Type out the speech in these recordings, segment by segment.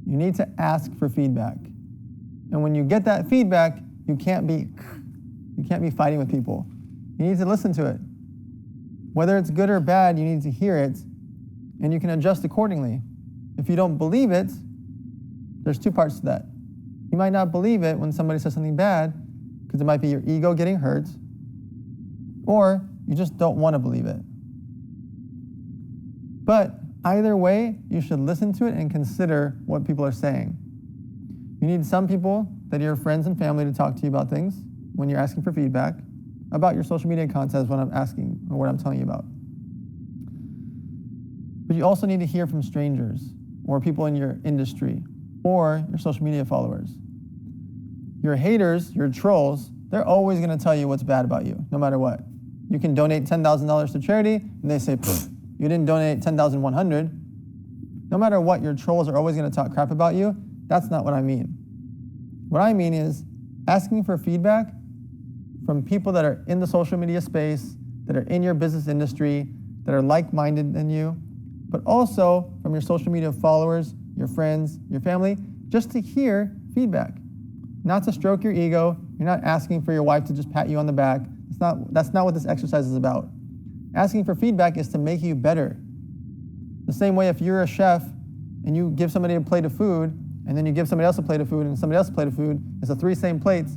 You need to ask for feedback. And when you get that feedback, you can't be fighting with people. You need to listen to it. Whether it's good or bad, you need to hear it, and you can adjust accordingly. If you don't believe it, there's two parts to that. You might not believe it when somebody says something bad, because it might be your ego getting hurt, or you just don't want to believe it. But either way, you should listen to it and consider what people are saying. You need some people that are your friends and family to talk to you about things when you're asking for feedback about your social media content is what I'm asking or what I'm telling you about. But you also need to hear from strangers or people in your industry or your social media followers. Your haters, your trolls, they're always going to tell you what's bad about you, no matter what. You can donate $10,000 to charity, and they say, you didn't donate $10,100. No matter what, your trolls are always going to talk crap about you. That's not what I mean. What I mean is asking for feedback from people that are in the social media space, that are in your business industry, that are like-minded than you, but also from your social media followers, your friends, your family, just to hear feedback. Not to stroke your ego. You're not asking for your wife to just pat you on the back. That's not what this exercise is about. Asking for feedback is to make you better. The same way if you're a chef and you give somebody a plate of food and then you give somebody else a plate of food and somebody else a plate of food, it's the three same plates.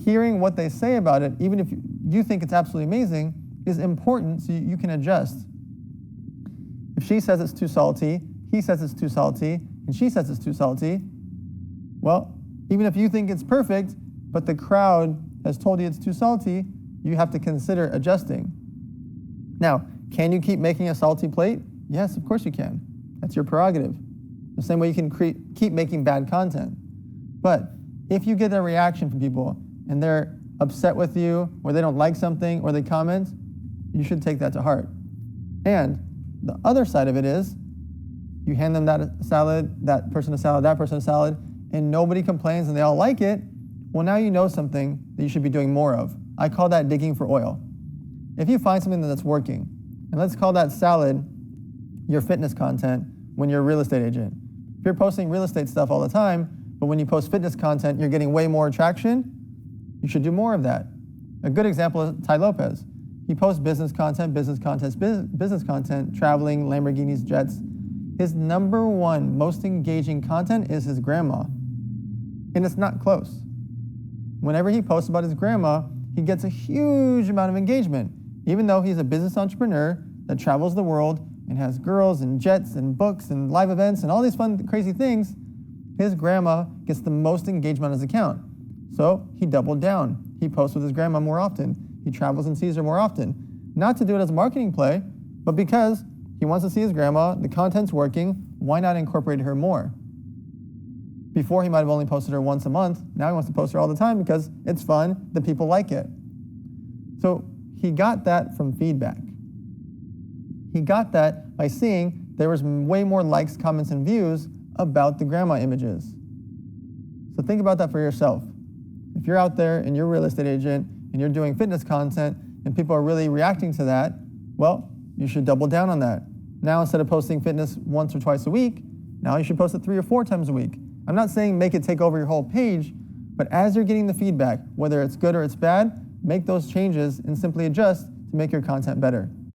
Hearing what they say about it, even if you think it's absolutely amazing, is important so you can adjust. If she says it's too salty, he says it's too salty, and she says it's too salty, well, even if you think it's perfect, but the crowd has told you it's too salty, you have to consider adjusting. Now, can you keep making a salty plate? Yes, of course you can. That's your prerogative. The same way you can keep making bad content. But if you get a reaction from people and they're upset with you, or they don't like something, or they comment, you should take that to heart. And the other side of it is, you hand them that salad, that person a salad, that person a salad, and nobody complains and they all like it, well, now you know something that you should be doing more of. I call that digging for oil. If you find something that's working, and let's call that salad your fitness content when you're a real estate agent. If you're posting real estate stuff all the time, but when you post fitness content, you're getting way more traction, you should do more of that. A good example is Tai Lopez. He posts business content, traveling, Lamborghinis, jets. His number one most engaging content is his grandma. And it's not close. Whenever he posts about his grandma, he gets a huge amount of engagement. Even though he's a business entrepreneur that travels the world and has girls and jets and books and live events and all these fun, crazy things, his grandma gets the most engagement on his account. So he doubled down. He posts with his grandma more often. He travels and sees her more often. Not to do it as a marketing play, but because he wants to see his grandma, the content's working, why not incorporate her more? Before he might have only posted her once a month, now he wants to post her all the time because it's fun, the people like it. So he got that from feedback. He got that by seeing there was way more likes, comments, and views about the grandma images. So think about that for yourself. If you're out there and you're a real estate agent and you're doing fitness content and people are really reacting to that, well, you should double down on that. Now instead of posting fitness once or twice a week, now you should post it 3 or 4 times a week. I'm not saying make it take over your whole page, but as you're getting the feedback, whether it's good or it's bad, make those changes and simply adjust to make your content better.